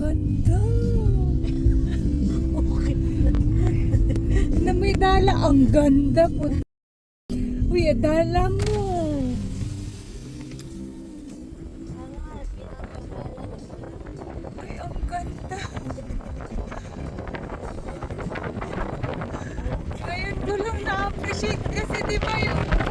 ganda. Na may dala. Ang ganda po. Uy, dala mo. Ay, ang ganda. Ngayon ko lang na-appreciate kasi di ba yung